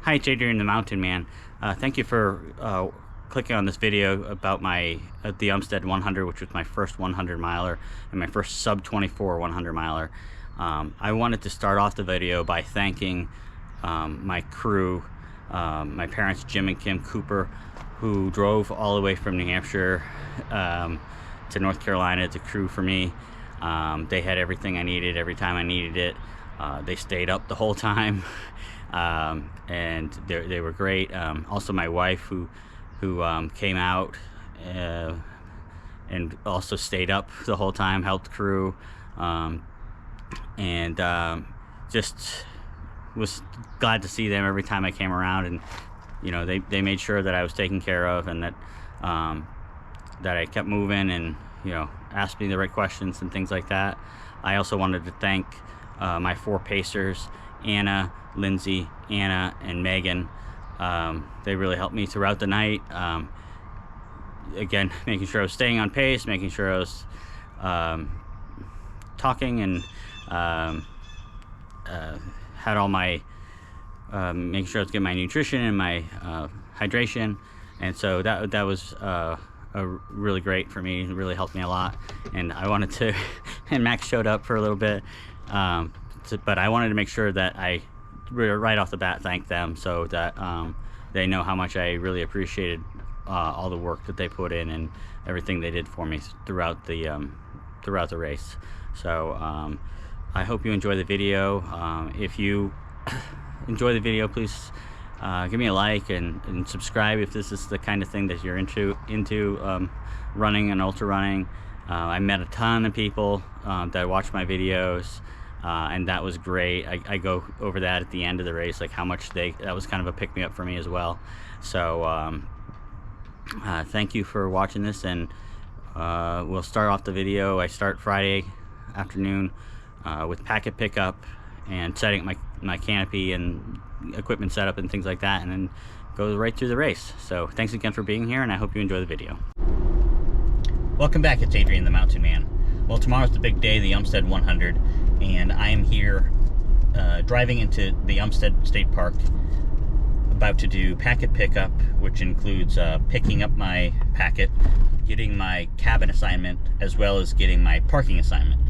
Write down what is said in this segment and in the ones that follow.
Hi, it's Adrian the Mountain Man. Thank you for clicking on this video about my the Umstead 100, which was my first 100 miler and my first sub 24 100 miler. I wanted to start off the video by thanking my crew, my parents Jim and Kim Cooper, who drove all the way from New Hampshire to North Carolina to crew for me. They had everything I needed every time I needed it. They stayed up the whole time. And they were great. Also my wife who came out and also stayed up the whole time, helped crew, and just was glad to see them every time I came around. And you know, they made sure that I was taken care of, and that that I kept moving, and you know, asked me the right questions and things like that. I also wanted to thank my 4 pacers, Anna, Lindsay, Anna, and Megan. They really helped me throughout the night. Again, making sure I was staying on pace, making sure I was talking, and had all my making sure I was getting my nutrition and my hydration. And so that was really great for me. It really helped me a lot. And I wanted to and Max showed up for a little bit, but I wanted to make sure that I right off the bat thank them, so that they know how much I really appreciated all the work that they put in and everything they did for me throughout the race. So I hope you enjoy the video. If you enjoy the video, please give me a like and subscribe if this is the kind of thing that you're into running and ultra running. I met a ton of people that watch my videos, and that was great. I go over that at the end of the race, like how much that was kind of a pick-me-up for me as well. So thank you for watching this, and we'll start off the video. I start Friday afternoon with packet pickup and setting up my canopy and equipment setup and things like that, and then go right through the race. So thanks again for being here, and I hope you enjoy the video. Welcome back, it's Adrian the Mountain Man. Well, tomorrow's the big day, the Umstead 100, and I am here driving into the Umstead State Park, about to do packet pickup, which includes picking up my packet, getting my cabin assignment, as well as getting my parking assignment.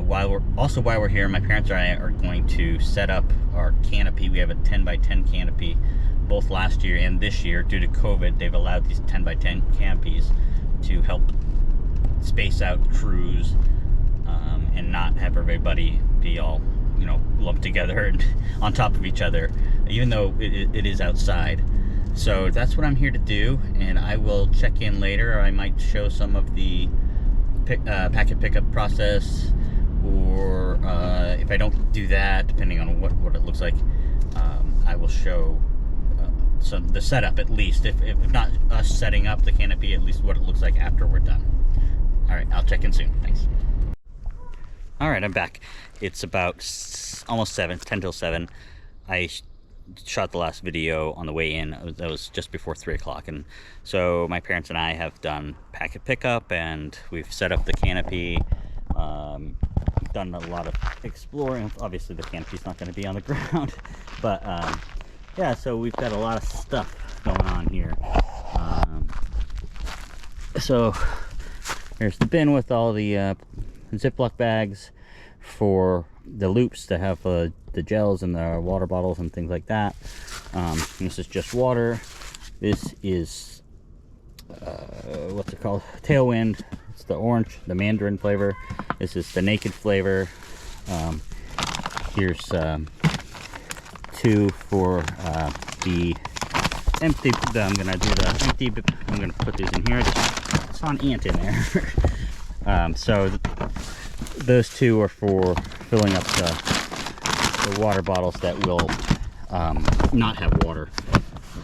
While we're here, my parents and I are going to set up our canopy. We have a 10x10 canopy. Both last year and this year, due to COVID, they've allowed these 10x10 canopies to help space out crews and not have everybody be all, you know, lumped together and on top of each other, even though it is outside. So that's what I'm here to do, and I will check in later. I might show some of the packet pickup process, or if I don't do that, depending on what it looks like, I will show the setup, at least, if not us setting up the canopy, at least what it looks like after we're done. All right, I'll check in soon. Thanks. All right, I'm back. It's about almost 7, 10 till 7. I shot the last video on the way in. That was just before 3 o'clock, and so my parents and I have done packet pickup, and we've set up the canopy. Done a lot of exploring. Obviously the canopy's not going to be on the ground, but yeah, so we've got a lot of stuff going on here. So there's the bin with all the Ziploc bags for the loops that have the gels and the water bottles and things like that. This is just water. This is what's it called? Tailwind. It's the orange, the mandarin flavor. This is the naked flavor. Here's 2 for the empty. I'm gonna do the empty. I'm gonna put these in here. I saw an ant in there. So those 2 are for filling up the water bottles that will not have water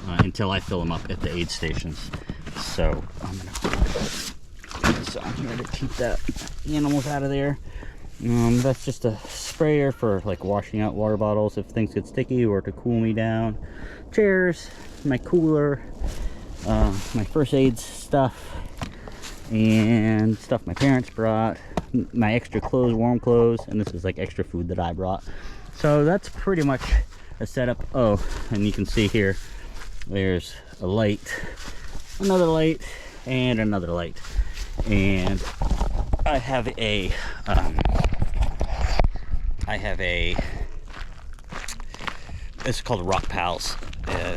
until I fill them up at the aid stations. So I'm gonna put this on here to keep the animals out of there. That's just a sprayer for like washing out water bottles if things get sticky, or to cool me down. Chairs, my cooler, my first aid stuff, and stuff my parents brought, my extra clothes, warm clothes, and this is like extra food that I brought. So that's pretty much a setup. Oh, and you can see here, there's a light, another light, and another light. And I have a it's called Rock Pals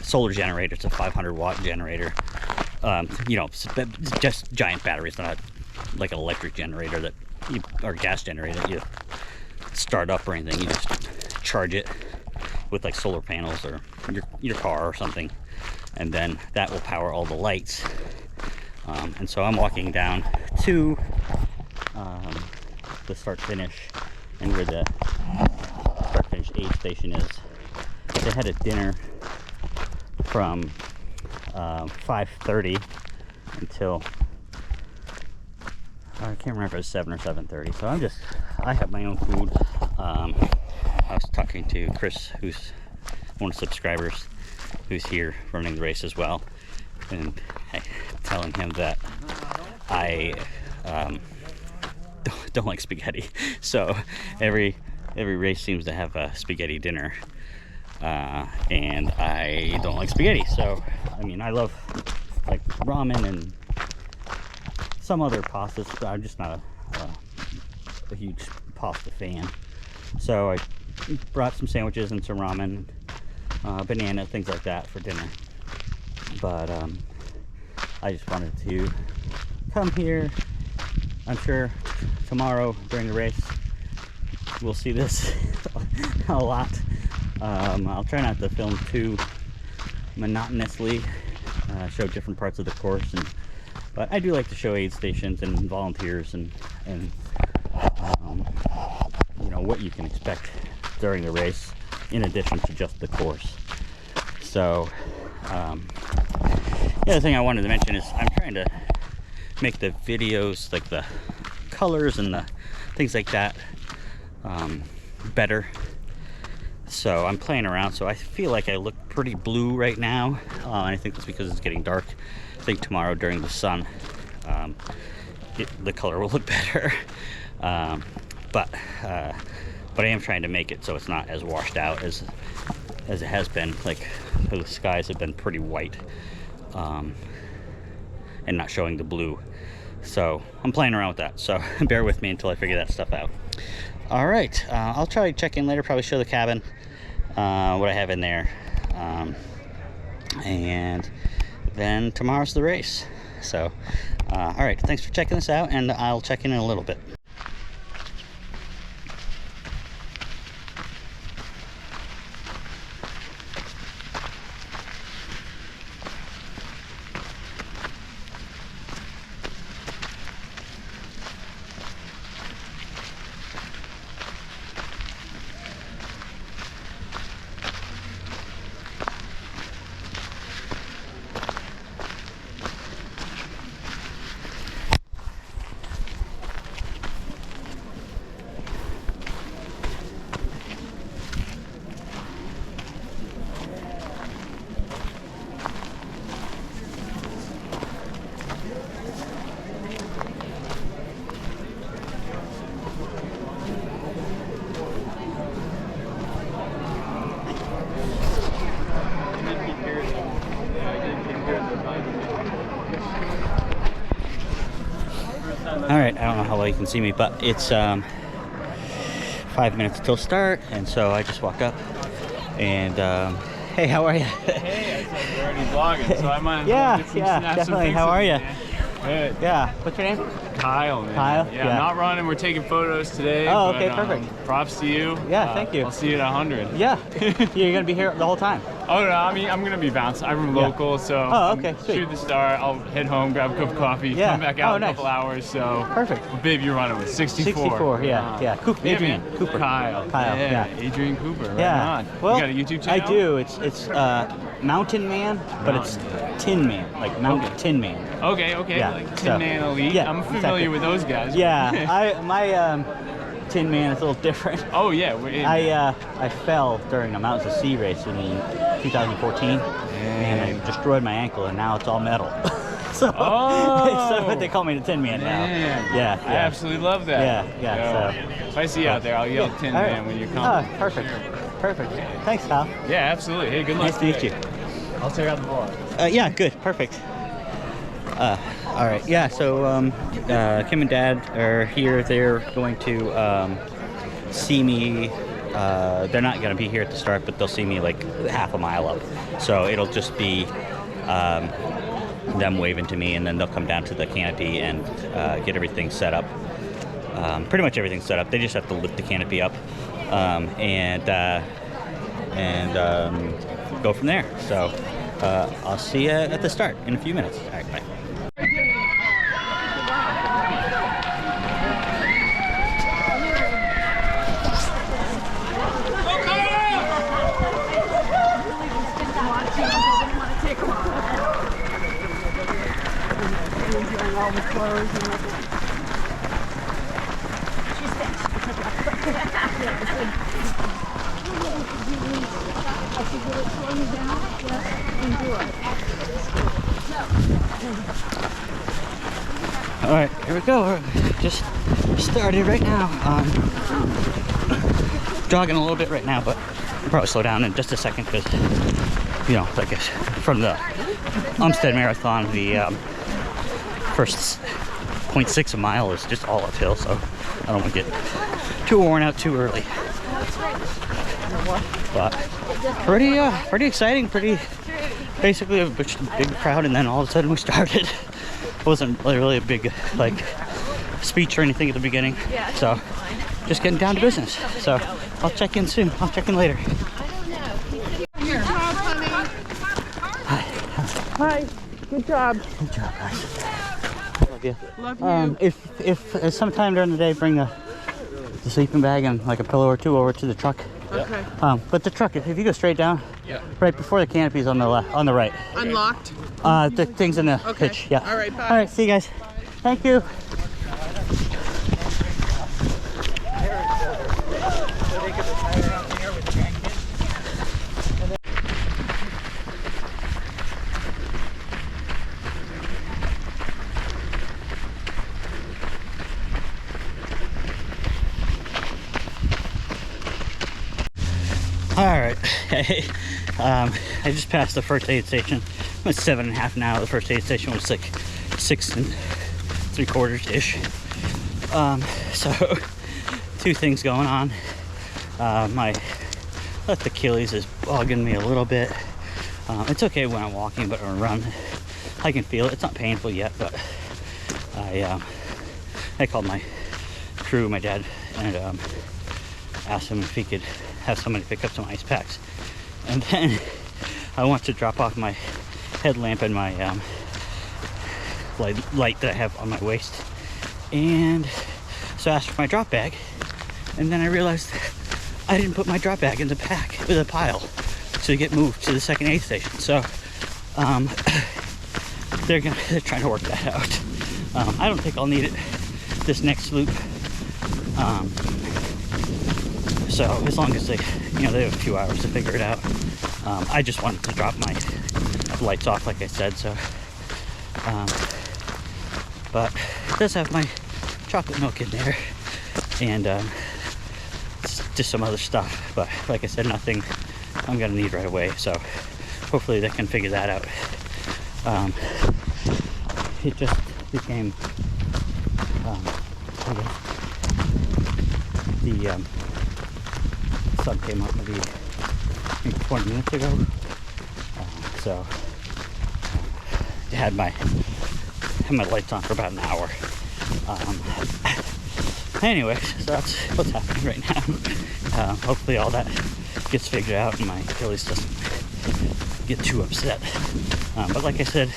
solar generator. It's a 500-watt generator. You know, it's just giant batteries, not like an electric generator that you, or gas generator that you start up or anything. You just charge it with like solar panels or your car or something, and then that will power all the lights. And so I'm walking down to the start finish, and where the start finish aid station is. They had a dinner from 5:30 until I can't remember if it was 7 or 7:30. So I have my own food. I was talking to Chris, who's one of the subscribers, who's here running the race as well, and telling him that I don't like spaghetti. So every race seems to have a spaghetti dinner, and I don't like spaghetti. So I mean, I love like ramen and some other pastas, but I'm just not a huge pasta fan. So I brought some sandwiches and some ramen, banana, things like that for dinner. But I just wanted to come here. I'm sure tomorrow during the race we'll see this a lot. I'll try not to film too monotonously, show different parts of the course, but I do like to show aid stations and volunteers and you know, what you can expect during the race in addition to just the course. So the other thing I wanted to mention is I'm trying to make the videos, like the colors and the things like that, better. So I'm playing around, so I feel like I look pretty blue right now, and I think that's because it's getting dark. I think tomorrow during the sun, the color will look better. But I am trying to make it so it's not as washed out as it has been. Like, the skies have been pretty white, and not showing the blue. So I'm playing around with that, so bear with me until I figure that stuff out. All right, I'll try to check in later, probably show the cabin, what I have in there, and then tomorrow's the race. So all right, thanks for checking this out, and I'll check in a little bit. All right, I don't know how well you can see me, but it's 5 minutes till start, and so I just walk up and hey, how are you? Hey, I thought you were already vlogging, so I might definitely. How are you? Good. Yeah, what's your name? Kyle, man. Kyle? Yeah, I'm not running. We're taking photos today. Oh, okay, but, perfect. Props to you. Yeah, thank you. I'll see you at 100. Yeah, you're gonna be here the whole time. Oh no, I mean I'm gonna be bouncing. I'm local, so okay, sweet. shoot the start. I'll head home, grab a cup of coffee, come back out in a couple hours. So perfect. What babe you're running with? 64. 64. Yeah. Adrian Cooper. Kyle. Yeah. Adrian Cooper. Right on. Well, you got a YouTube channel? I do. It's Mountain Man, but it's Tin Man, like Mountain Tin Man. Okay. Yeah, Like Tin Man Elite. Yeah, I'm familiar with those guys. Yeah, my Tin Man is a little different. Oh yeah. I fell during a Mountains of Sea race in 2014, and I destroyed my ankle, and now it's all metal. So so they call me the Tin Man now. Yeah. I absolutely love that. Yeah. So, if I see you out there, I'll yell Tin Man when you come. Perfect. perfect. Thanks, Kyle. Yeah, absolutely. Hey, good luck. Nice to meet you. I'll check out the vlog. Yeah, good, perfect. All right, yeah. So Kim and Dad are here. They're going to see me. They're not going to be here at the start, but they'll see me like half a mile up. So it'll just be them waving to me, and then they'll come down to the canopy and get everything set up. Pretty much everything's set up. They just have to lift the canopy up and go from there. So I'll see you at the start in a few minutes. All right, bye. All right, here we go. We're just started right now. Jogging a little bit right now, but I'll probably slow down in just a second because, you know, like from the Umstead Marathon, the first 0.6 a mile is just all uphill, so I don't want to get too worn out too early. But pretty exciting, basically a big crowd, and then all of a sudden we started. It wasn't really a big like speech or anything at the beginning, so just getting down to business. So I'll check in soon. I'll check in later. Hi. Good job. Good job, guys. Love you. Love you. If sometime during the day, bring the sleeping bag and like a pillow or two over to the truck. Okay. But the truck, if you go straight down, right before the canopy is on the left, on the right. Unlocked? The thing's in the pitch. Yeah. All right, bye. All right, see you guys. Thank you. All right, I just passed the first aid station. I'm at 7.5 now. The first aid station was like 6 3/4 ish. So two things going on. My left Achilles is bugging me a little bit. It's okay when I'm walking, but when I run, I can feel it. It's not painful yet, but I called my crew, my dad, and asked him if he could have somebody pick up some ice packs. And then I want to drop off my headlamp and my light that I have on my waist. And so I asked for my drop bag. And then I realized I didn't put my drop bag in the pack, with a pile, to get moved to the second aid station. So they're trying to work that out. I don't think I'll need it this next loop. So as long as they have a few hours to figure it out. I just wanted to drop my lights off, like I said. So, but it does have my chocolate milk in there, and just some other stuff. But like I said, nothing I'm gonna need right away. So hopefully they can figure that out. It just became I guess the sun came up maybe 20 minutes ago, so I had my lights on for about an hour. Anyway, so that's what's happening right now. Hopefully all that gets figured out and my Achilles doesn't get too upset. But like I said,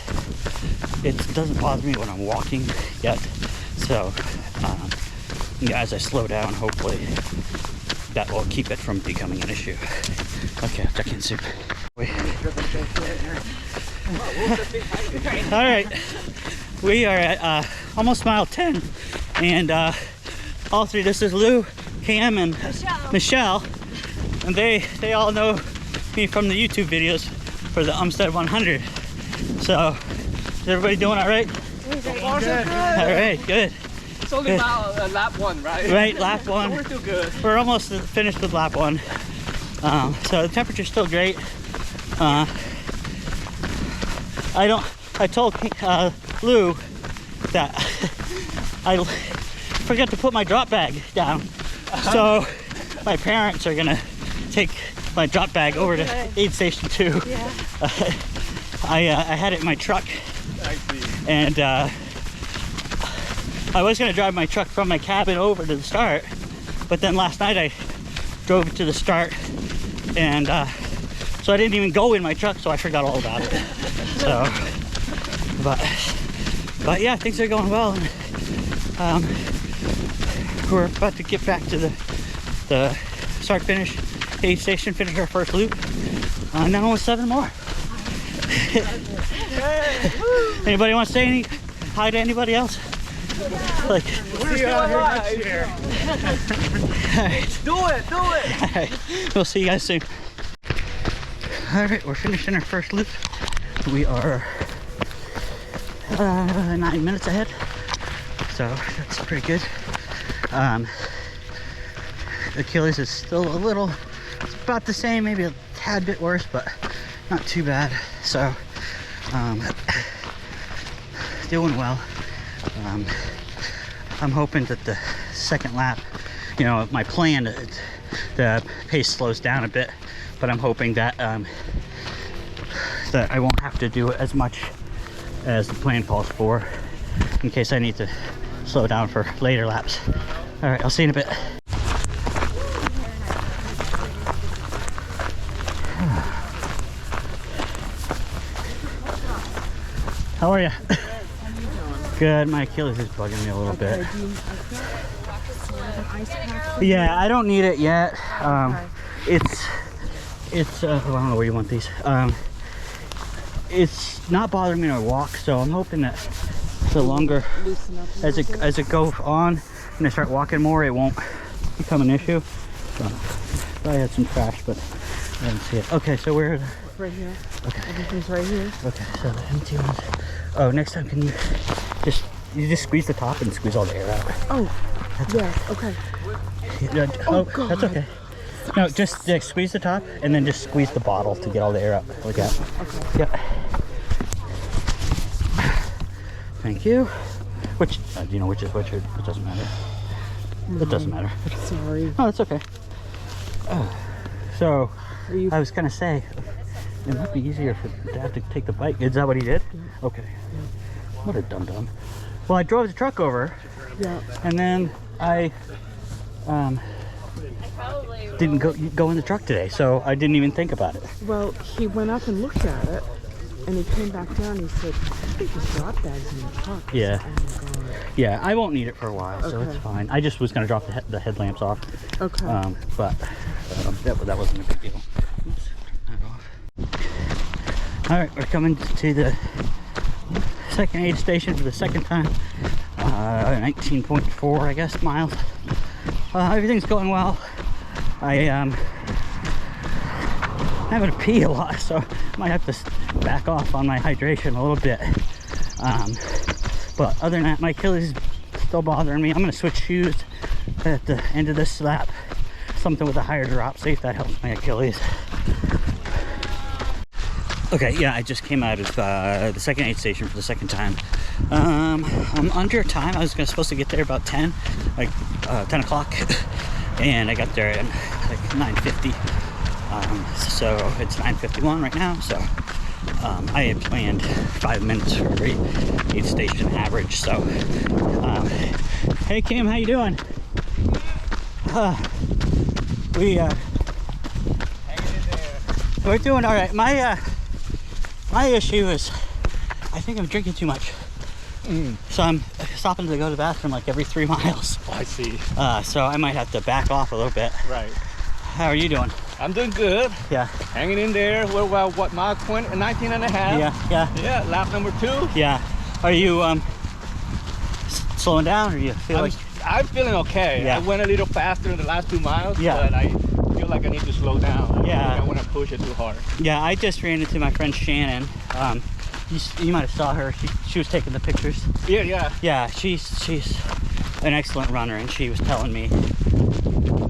it doesn't bother me when I'm walking yet, so as I slow down, hopefully that will keep it from becoming an issue. Okay, I'll check in soon. All right, we are at almost mile 10, and all three. This is Lou, Cam, and Michelle, and they all know me from the YouTube videos for the Umstead 100. So, is everybody doing all right? All right, good. It's only about lap one, right? Right, lap one. So we're still good. We're almost finished with lap one. So the temperature's still great. I told Lou that I forgot to put my drop bag down. So my parents are gonna take my drop bag over to aid station 2. Yeah. I had it in my truck. I see. And I was gonna drive my truck from my cabin over to the start, but then last night I drove it to the start, and so I didn't even go in my truck, so I forgot all about it. So, but yeah, things are going well. And, we're about to get back to the start finish aid station, finish our first loop, and then only 7 more. Anybody want to say any hi to anybody else? Like, We're still alive. right. Do it. All right. We'll see you guys soon. All right, we're finishing our first loop. We are 9 minutes ahead, so that's pretty good. Achilles is still a little, it's about the same, maybe a tad bit worse, but not too bad. So doing well. I'm hoping that the second lap, you know, my plan, the pace slows down a bit, but I'm hoping that that I won't have to do as much as the plan calls for, in case I need to slow down for later laps. All right, I'll see you in a bit. How are you? Good. My Achilles is bugging me a little bit. Yeah, I don't need it yet. It's well, I don't know where you want these. It's not bothering me to walk, so I'm hoping that the longer as it goes on and I start walking more, it won't become an issue. So, I had some trash, but I didn't see it. Okay, so we're Right here. okay. Everything's right here. Okay, so the empty ones. Oh, next time can you just squeeze the top and squeeze all the air out? Oh, yeah. Okay. Yeah, Oh, that's God. okay. No, just squeeze the top and then just squeeze the bottle to get all the air out. Like that. Okay. Yep. Thank you. Which, do you know which is which? Or it doesn't matter. It doesn't matter. Sorry. Oh, it's okay. So, Are you? I was gonna say, it might be easier for Dad to take the bike. Is that what he did? Yeah. Okay. What a dum-dum. Well, I drove the truck over, Yeah. and then I didn't go in the truck today, so I didn't even think about it. Well, he went up and looked at it, and he came back down. And he said, "I think the drop bag's in the truck." I Yeah. said, "Oh my God." Yeah, I won't need it for a while, so Okay. it's fine. I just was gonna drop the headlamps off, Okay. but that wasn't a big deal. Oops, turn that off. All right, we're coming to the second aid station for the second time. 19.4, I guess, miles. Everything's going well. I'm having to pee a lot, so I might have to back off on my hydration a little bit. But other than that, my Achilles is still bothering me. I'm gonna switch shoes at the end of this lap. Something with a higher drop, see if that helps my Achilles. Okay, yeah, I just came out of the second aid station for the second time. I'm under time. I was supposed to get there about 10 o'clock, and I got there at like 9:50. So it's 9:51 right now. So I had planned 5 minutes for every aid station average. So, hey Kim, how you doing? We're doing all right. My issue is, I think I'm drinking too much. So I'm stopping to go to the bathroom like every 3 miles. I see. So I might have to back off a little bit. Right. How are you doing? I'm doing good. Yeah. Hanging in there. We're about, what, mile 19 and a half? Yeah. Yeah, lap number 2. Yeah. Are you slowing down, or you feel like? I'm feeling okay. Yeah. I went a little faster in the last 2 miles, Yeah. but I feel like I need to slow down. Yeah. I don't want to push it too hard. Yeah, I just ran into my friend Shannon. You might have saw her. She was taking the pictures. Yeah. Yeah, she's an excellent runner, and she was telling me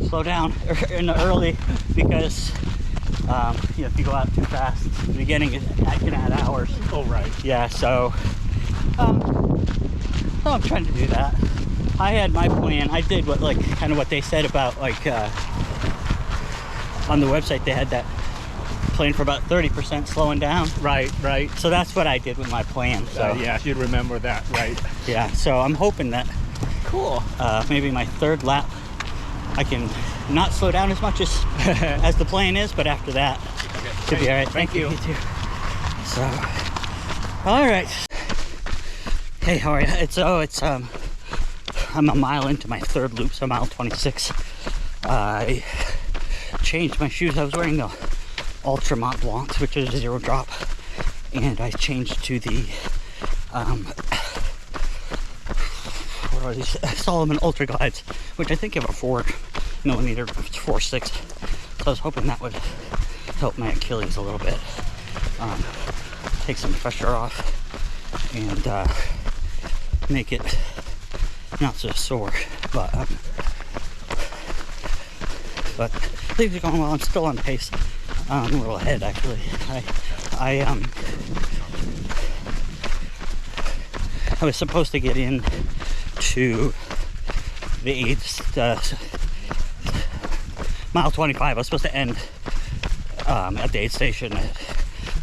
slow down in the early because you know, if you go out too fast, the beginning I can add hours. Oh, right. Yeah, so I'm trying to do that. I had my plan. I did what, like, kind of what they said about, like, on the website they had that plan for about 30% slowing down. Right, right. So that's what I did with my plan. So yeah, you remember that, right? yeah, so I'm hoping that Cool. maybe my third lap I can not slow down as much as as the plan is, but after that should be all right. Thank you. You too. So, all right. Hey, how are you? It's I'm a mile into my third loop, so mile 26. I changed my shoes. I was wearing the Ultramarathon, which is a 0 drop, and I changed to the what are these? Solomon Ultra Glides, which I think have a 4mm, 4.6. So I was hoping that would help my Achilles a little bit, take some pressure off, and make it not so sore. But things are going well. I'm still on pace. I'm a little ahead, actually. I was supposed to get in to the AIDS, mile 25. I was supposed to end at the aid station at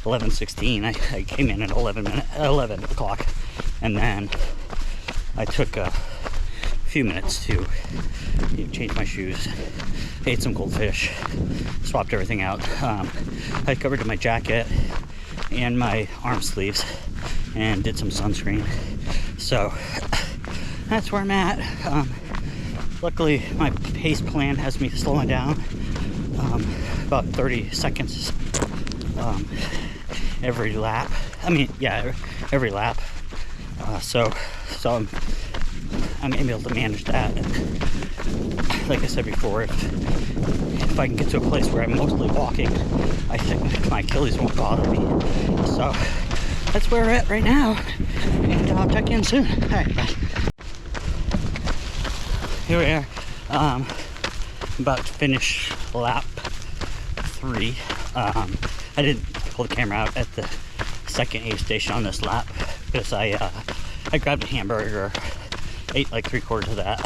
11:16. I came in at 11 o'clock, and then I took a few minutes to change my shoes, ate some goldfish, swapped everything out. I covered my jacket and my arm sleeves and did some sunscreen. So that's where I'm at. Luckily, my pace plan has me slowing down about 30 seconds every lap. I mean, yeah, every lap. So I'm able to manage that. And like I said before, if I can get to a place where I'm mostly walking, I think my Achilles won't bother me. So that's where we're at right now, and I'll check in soon. All right, bye. Here we are. I'm about to finish lap 3. I didn't pull the camera out at the second aid station on this lap because I grabbed a hamburger, ate like 3/4 of that,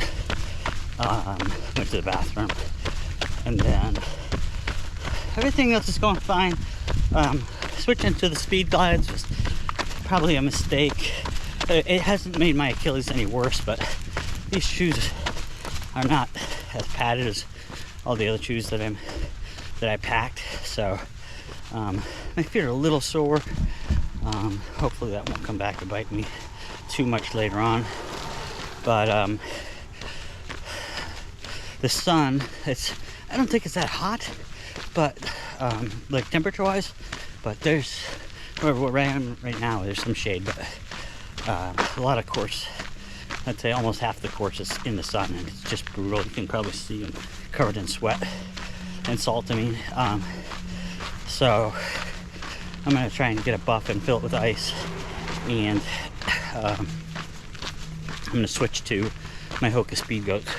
went to the bathroom, and then everything else is going fine. Switching to the speed glides was probably a mistake. It hasn't made my Achilles any worse, but these shoes are not as padded as all the other shoes that I packed. So my feet are a little sore. Hopefully that won't come back to bite me too much later on. But the sun, I don't think it's that hot, but like temperature wise, but there's where I am right now, there's some shade, but a lot of course, I'd say almost half the course is in the sun, and it's just brutal. You can probably see I'm covered in sweat and salt. I mean, so I'm gonna try and get a buff and fill it with ice, and I'm gonna switch to my Hoka Speed Goats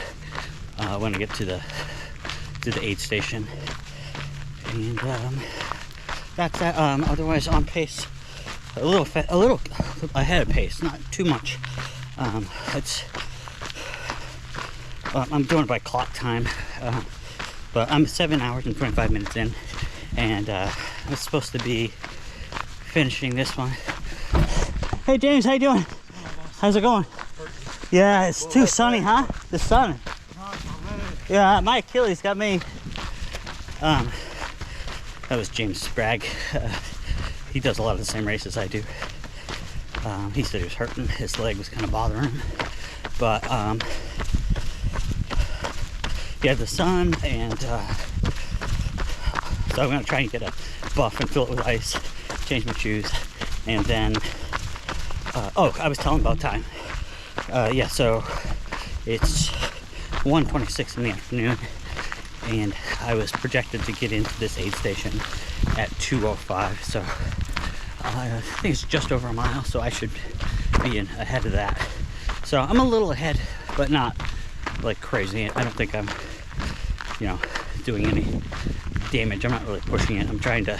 when I get to the aid station, and that's that. Otherwise, on pace, a little ahead of pace, not too much. I'm doing it by clock time, but I'm 7 hours and 25 minutes in, and I'm supposed to be finishing this one. Hey James, how you doing? How's it going? Yeah, it's too sunny, huh? The sun. Yeah, my Achilles got me. That was James Bragg. He does a lot of the same races I do. He said he was hurting, his leg was kind of bothering him, but yeah, the sun, and so I'm gonna try and get a buff and fill it with ice, change my shoes, and then oh, I was telling about time. Yeah, so it's 1:26 in the afternoon, and I was projected to get into this aid station at 2:05, so I think it's just over a mile, so I should be ahead of that. So I'm a little ahead, but not like crazy. I don't think I'm you know, doing any damage. I'm not really pushing it. I'm trying to,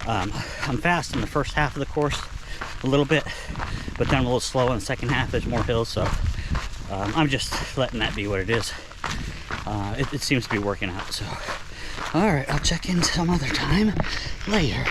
I'm fast in the first half of the course a little bit, but then I'm a little slow in the second half. There's more hills, so I'm just letting that be what it is. It seems to be working out, so. All right, I'll check in some other time later.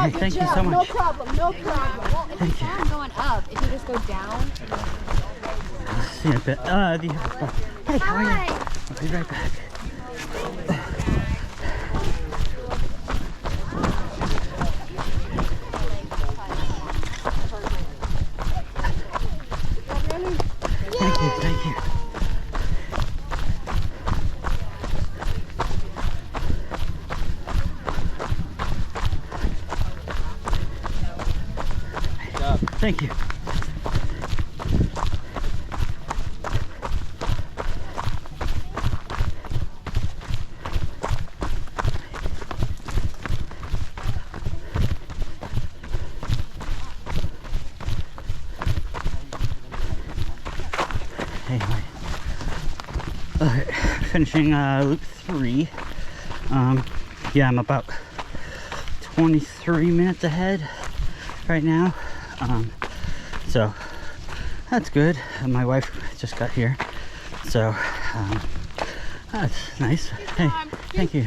Hey, thank you so much. No problem, no problem. Well, if you are going up, if you just go down. See you in a bit. Hey, how are you? I'll be right back. Thank you. Thank you. Anyway, okay, finishing loop 3. Yeah, I'm about 23 minutes ahead right now. So that's good. My wife just got here, so that's nice. Hey, thank you.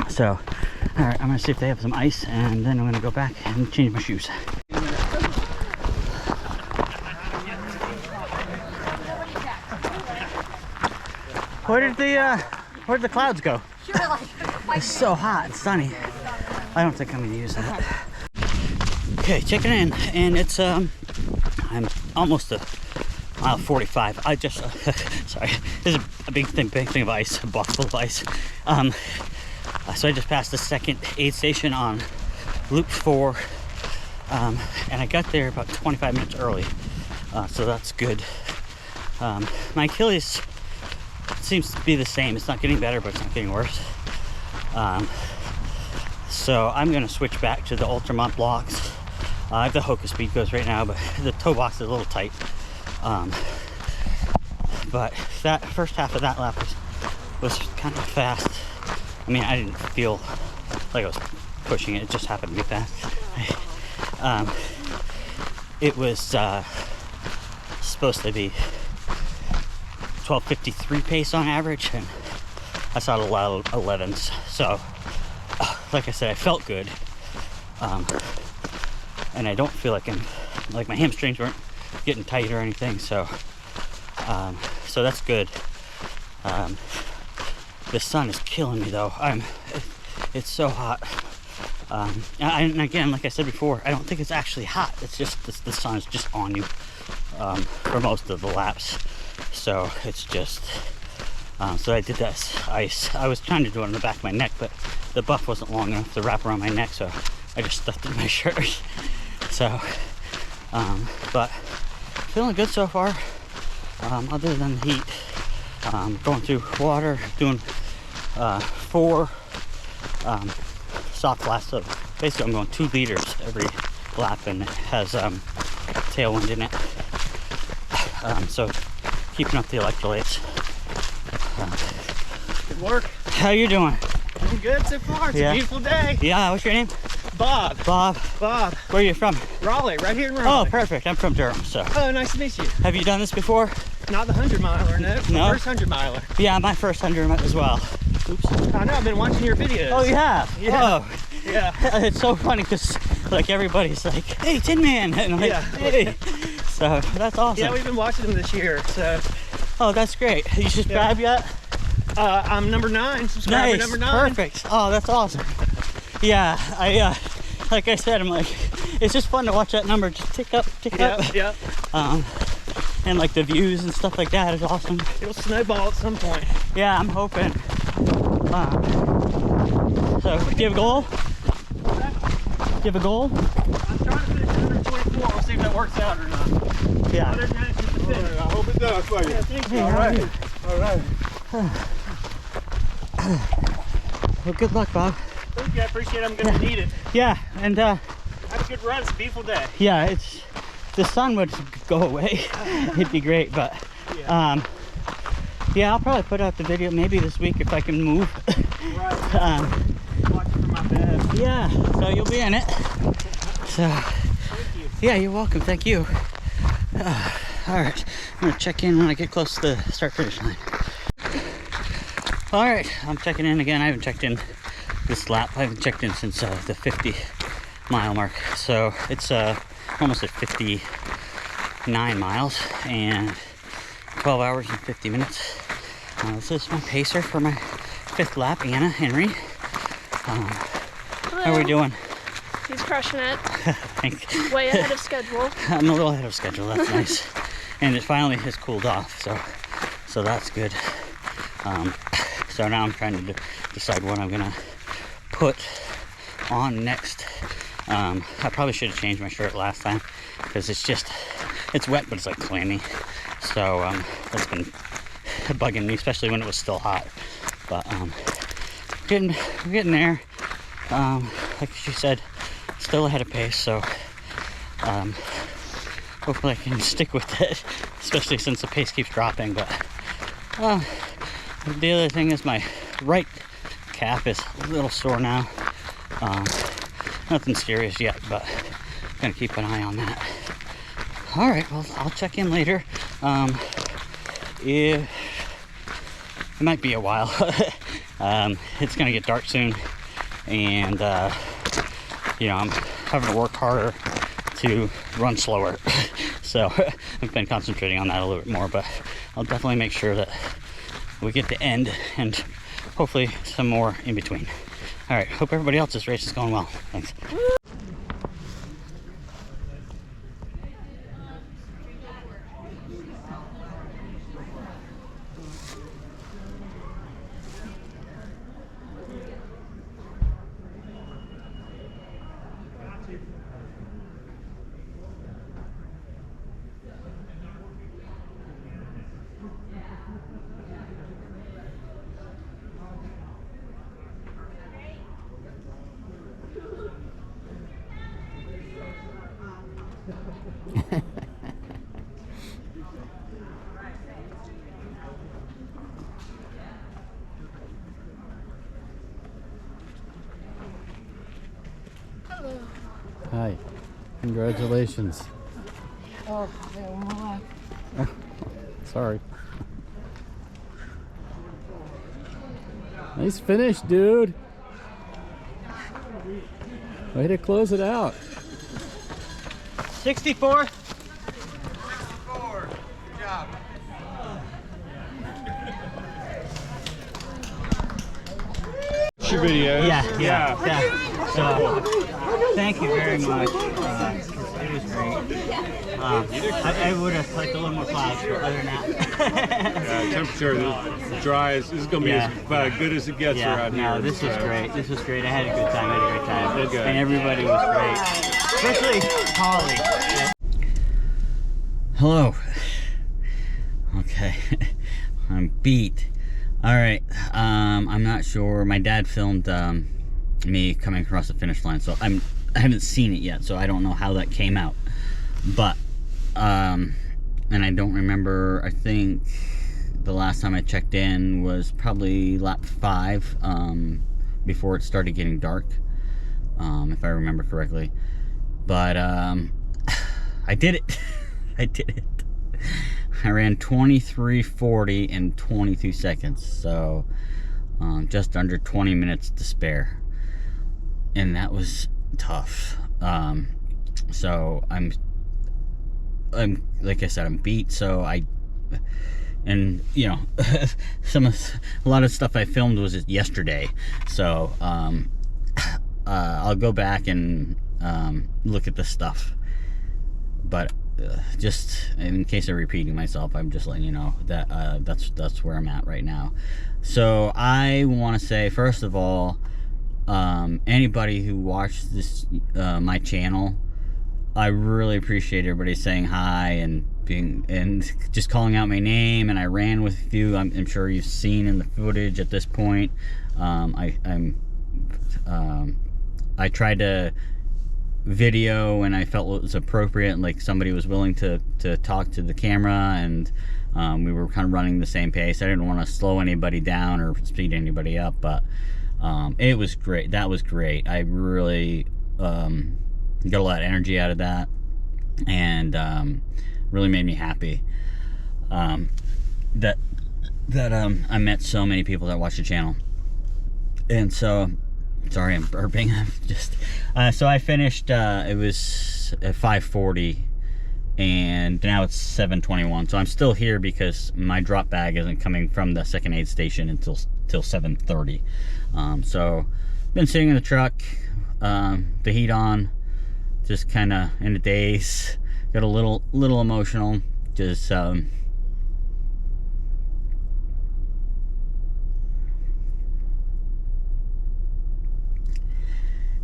So, all right, I'm gonna see if they have some ice, and then I'm gonna go back and change my shoes. Where did the clouds go? It's so hot and sunny. I don't think I'm gonna use that. Okay, checking in, and it's I'm almost a mile 45. I just sorry, this is a big thing of ice, a box full of ice. So I just passed the second aid station on loop 4, and I got there about 25 minutes early, so that's good. My Achilles seems to be the same. It's not getting better, but it's not getting worse. So I'm gonna switch back to the Ultramarathon blocks. I have the Hoka speed goes right now, but the toe box is a little tight. But that first half of that lap was kind of fast. I mean, I didn't feel like I was pushing it. It just happened to be fast. It was supposed to be 12:53 pace on average, and I saw a lot of 11s. So, like I said, I felt good. And I don't feel like my hamstrings weren't getting tight or anything, so so that's good. The sun is killing me though. It's so hot. And again, like I said before, I don't think it's actually hot. It's just the sun is just on you for most of the laps. So it's just so I did that ice. I was trying to do it on the back of my neck, but the buff wasn't long enough to wrap around my neck, so I just stuffed it in my shirt. So, but feeling good so far, other than the heat. Going through water, doing 4 soft laps. So basically I'm going 2 liters every lap, and it has tailwind in it. So keeping up the electrolytes. Good work. How you doing? Doing good so far. It's a beautiful day. Yeah, what's your name? Bob. Bob. Bob. Where are you from? Raleigh, right here in Raleigh. Oh, perfect. I'm from Durham, so. Oh, nice to meet you. Have you done this before? Not the 100-miler, no. No? First 100-miler. Yeah, my first 100 as well. Oops. I know, I've been watching your videos. Oh, you have? Yeah. Oh. Yeah. It's so funny because, like, everybody's like, hey, Tin Man. And I'm like, hey. So, that's awesome. Yeah, we've been watching them this year, so. Oh, that's great. You subscribed yet? I'm number 9. Subscriber Nice. number 9. Perfect. Oh, that's awesome. Yeah, like I said, I'm like, it's just fun to watch that number just tick up. Yeah. And like the views and stuff like that is awesome. It'll snowball at some point. Yeah, I'm hoping. So, do you have a goal? Do you have a goal? I'm trying to finish 124. We'll see if that works out or not. Yeah. Other than that, just a finish. I hope it does for you. Yeah, thank you. Hey, All right. how are you? All right. Well, good luck, Bob. Thank you, I appreciate it. I'm gonna need it. Yeah, and Have a good run. It's a beautiful day. yeah, it's the sun would go away. It'd be great, but yeah, I'll probably put out the video maybe this week if I can move. Right. Watch it from my bed. Yeah, so you'll be in it. So, Thank you. yeah, you're welcome. Thank you. All right, I'm gonna check in when I get close to the start-finish line. All right, I'm checking in again. I haven't checked in this lap. I haven't checked in since the 50-mile mark. So it's almost at 59 miles and 12 hours and 50 minutes. This is my pacer for my 5th lap, Anna Henry. How are we doing? He's crushing it. Thanks. Way ahead of schedule. I'm a little ahead of schedule. That's nice. And it finally has cooled off, so that's good. So now I'm trying to decide what I'm gonna put on next. I probably should have changed my shirt last time because it's wet, but it's like clammy. So that's been bugging me, especially when it was still hot. But we're getting there. Like she said, still ahead of pace. So hopefully I can stick with it, especially since the pace keeps dropping. But the other thing is my right calf is a little sore now. Nothing serious yet, but gonna keep an eye on that. All right, well, I'll check in later. It might be a while. It's gonna get dark soon, and you know, I'm having to work harder to run slower. So I've been concentrating on that a little bit more, but I'll definitely make sure that we get the end and hopefully some more in between. All right, hope everybody else's race is going well. Thanks. Hi. Congratulations. Oh, Sorry. Nice finish, dude. Way to close it out. 64. Your videos. Yeah. So, thank you very much. It was great. I would have liked a little more clouds, but other than that. Temperature is dry. This is going to be as good as it gets around here. No, this was great. This was great. I had a good time. I had a great time. Okay. And everybody was great. Especially Holly. Hello. Okay. I'm beat. All right. I'm not sure. My dad filmed me coming across the finish line, so I haven't seen it yet, so I don't know how that came out. But and I don't remember. I think the last time I checked in was probably lap 5, before it started getting dark, if I remember correctly. But I did it. I did it. I ran 23:40 in 22 seconds, so just under 20 minutes to spare, and that was tough. So I'm like I said, I'm beat. So and you know, a lot of stuff I filmed was yesterday, so I'll go back and look at this stuff, but just in case I'm repeating myself, I'm just letting you know that that's where I'm at right now. So I want to say, first of all, anybody who watched this my channel, I really appreciate everybody saying hi and just calling out my name. And I ran with a few. I'm sure you've seen in the footage at this point. I tried to video when I felt it was appropriate, like somebody was willing to talk to the camera, and we were kind of running the same pace. I didn't want to slow anybody down or speed anybody up, but it was great. That was great. I really got a lot of energy out of that, and really made me happy that I met so many people that watch the channel. And so, sorry, I'm burping. I'm just so I finished. It was at 5:40, and now it's 7:21. So I'm still here because my drop bag isn't coming from the second aid station until 7:30. So been sitting in the truck, the heat on, just kind of in a daze. Got a little emotional. Just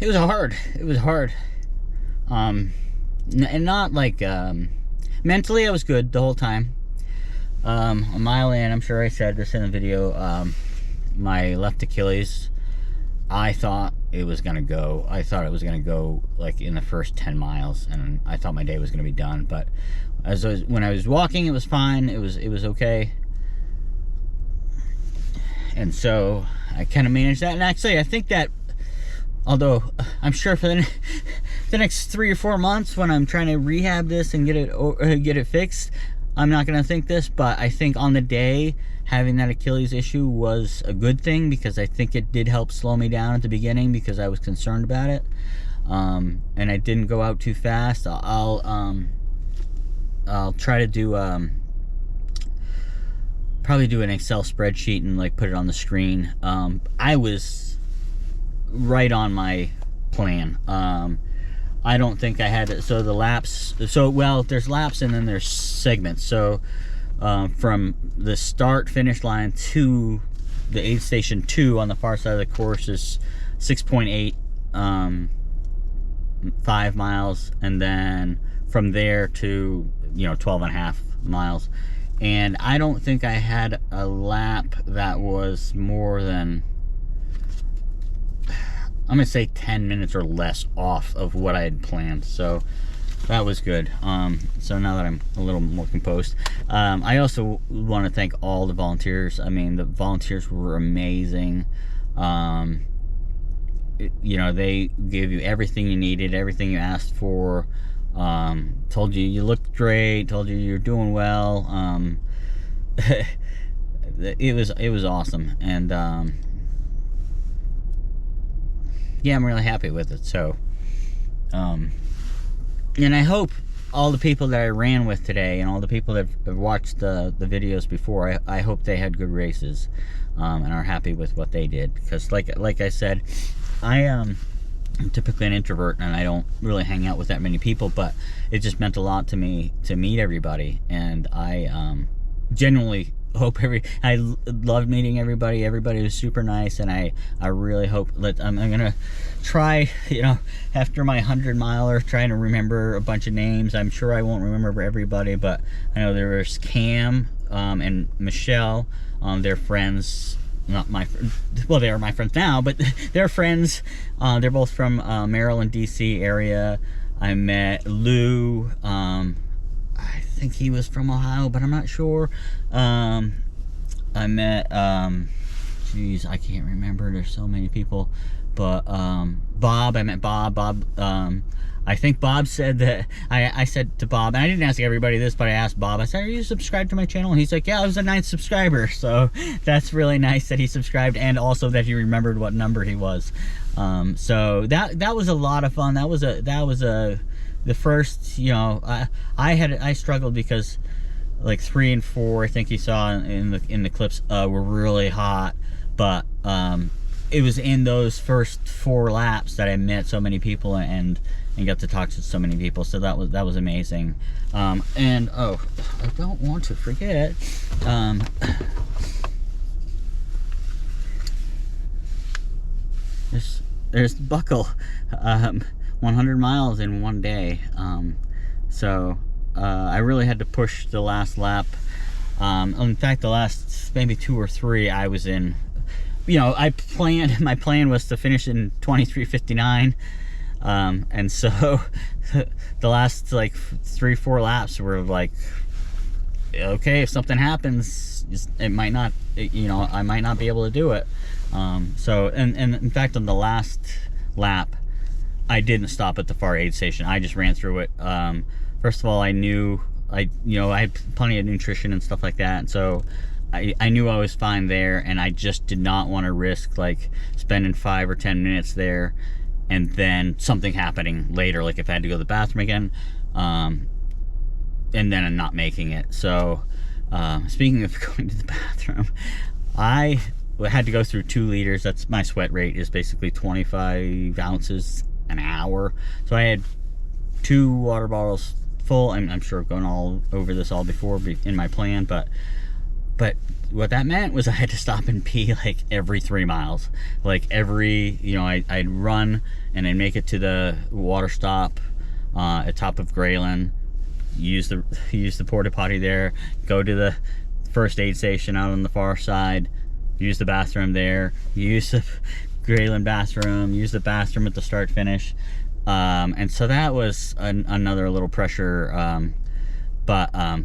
it was hard. And not like mentally I was good the whole time. A mile in, I'm sure I said this in the video, my left Achilles, I thought it was gonna go like in the first 10 miles, and I thought my day was gonna be done. But when I was walking, it was fine. It was okay. And so I kind of managed that. And actually, I think that, although I'm sure for the next 3 or 4 months, when I'm trying to rehab this and get it fixed, I'm not gonna think this. But I think on the day, having that Achilles issue was a good thing, because I think it did help slow me down at the beginning, because I was concerned about it, and I didn't go out too fast. I'll try to do probably do an Excel spreadsheet and like put it on the screen. I was right on my plan. I don't think I had it. So the laps, well, there's laps and then there's segments. So from the start finish line to the aid station 2 on the far side of the course is 6.8 5 miles, and then from there to 12.5 miles. And I don't think I had a lap that was more than, I'm gonna say 10 minutes or less off of what I had planned. So that was good. So now that I'm a little more composed, I also want to thank all the volunteers. I mean, the volunteers were amazing. They gave you everything you needed, everything you asked for. Told you looked great, told you you're doing well. It was awesome. And yeah, I'm really happy with it. So and I hope all the people that I ran with today, and all the people that have watched the videos before, I hope they had good races, and are happy with what they did. Because like I said, I am typically an introvert, and I don't really hang out with that many people, but it just meant a lot to me to meet everybody. And I genuinely hope I loved meeting everybody. Everybody was super nice, and I really hope that I'm gonna try, after my 100-miler, trying to remember a bunch of names. I'm sure I won't remember everybody, but I know there was Cam and Michelle. They're friends. Not my well, they are my friends now, but they're friends. They're both from Maryland, DC area. I met Lou. I think he was from Ohio, but I'm not sure. I met geez, I can't remember. There's so many people. But Bob, I met Bob. I think Bob said that, I said to Bob, and I didn't ask everybody this, but I asked Bob, I said, are you subscribed to my channel? And he's like, yeah, I was a 9th subscriber. So that's really nice that he subscribed, and also that he remembered what number he was. So that was a lot of fun. That was the first, I struggled because like 3 and 4, I think you saw in the clips, were really hot, but it was in those first 4 laps that I met so many people and got to talk to so many people. So that was amazing. And oh, I don't want to forget, there's the buckle. 100 miles in one day. So I really had to push the last lap. In fact, the last maybe 2 or 3 I was in, you know, my plan was to finish in 23:59. And so the last like 3-4 laps were like, okay, if something happens, it might not, you know, I might not be able to do it. So and in fact, on the last lap, I didn't stop at the far aid station. I just ran through it. First of all, I knew I had plenty of nutrition and stuff like that, and so I knew I was fine there, and I just did not want to risk like spending 5 or 10 minutes there and then something happening later, like if I had to go to the bathroom again, and then I'm not making it. So speaking of going to the bathroom, I had to go through 2 liters. That's my sweat rate, is basically 25 ounces an hour. So I had 2 water bottles full. I'm sure I've gone all over this all before in my plan, but what that meant was I had to stop and pee like every 3 miles. Like every, you know, I'd run and I'd make it to the water stop at top of Grayland, use the porta potty there, go to the first aid station out on the far side, use the bathroom there, use the Grayland bathroom, use the bathroom at the start finish. And so that was another little pressure.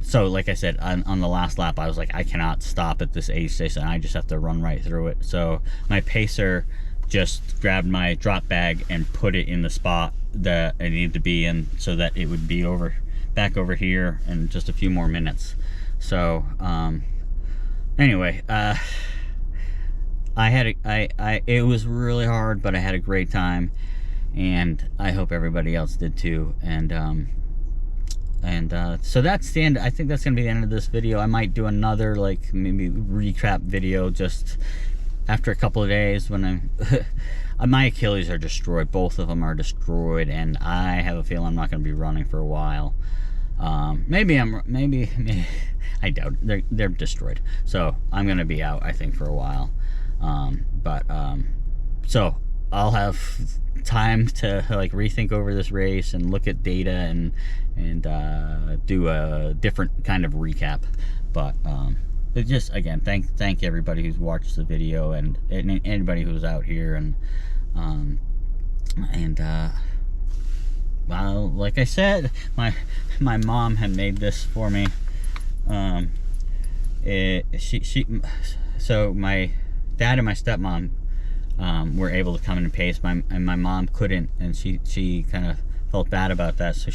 So like I said, on the last lap, I was like, I cannot stop at this aid station. I just have to run right through it. So my pacer just grabbed my drop bag and put it in the spot that it needed to be in, so that it would be back over here in just a few more minutes. So anyway, it was really hard, but I had a great time, and I hope everybody else did too. So that's the end. I think that's gonna be the end of this video. I might do another like maybe recap video just after a couple of days when my Achilles are destroyed. Both of them are destroyed, and I have a feeling I'm not gonna be running for a while. Maybe I doubt it. They're destroyed, so I'm gonna be out, I think, for a while. So I'll have time to like rethink over this race and look at data and do a different kind of recap. But just again, thank everybody who's watched the video, and anybody who's out here, and well, like I said, my mom had made this for me. So my dad and my stepmom were able to come in and pace, and my mom couldn't, and she kind of felt bad about that. So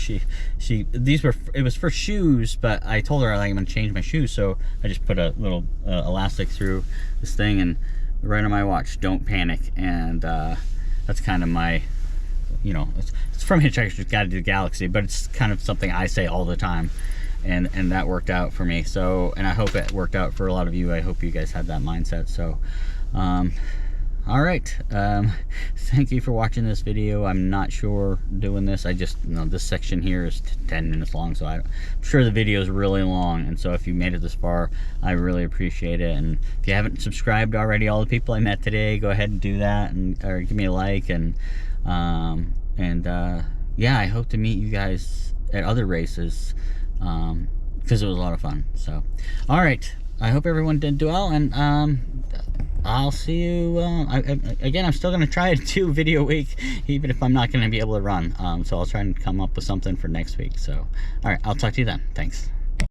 it was for shoes, but I told her, like, I'm gonna change my shoes, so I just put a little elastic through this thing and right on my watch, don't panic. And that's kind of my, you know, it's from Hitchhiker's Guide to the Galaxy, but it's kind of something I say all the time, and that worked out for me. So, and I hope it worked out for a lot of you. I hope you guys had that mindset. So all right, thank you for watching this video. I'm not sure doing this, I just, you know, this section here is 10 minutes long, so I'm sure the video is really long, and so if you made it this far, I really appreciate it. And if you haven't subscribed already, all the people I met today, go ahead and do that, or give me a like. And yeah, I hope to meet you guys at other races, because it was a lot of fun. So all right, I hope everyone did well, and I'll see you. Again, I'm still going to try to do a video a week, even if I'm not going to be able to run. So I'll try and come up with something for next week. So, all right, I'll talk to you then. Thanks.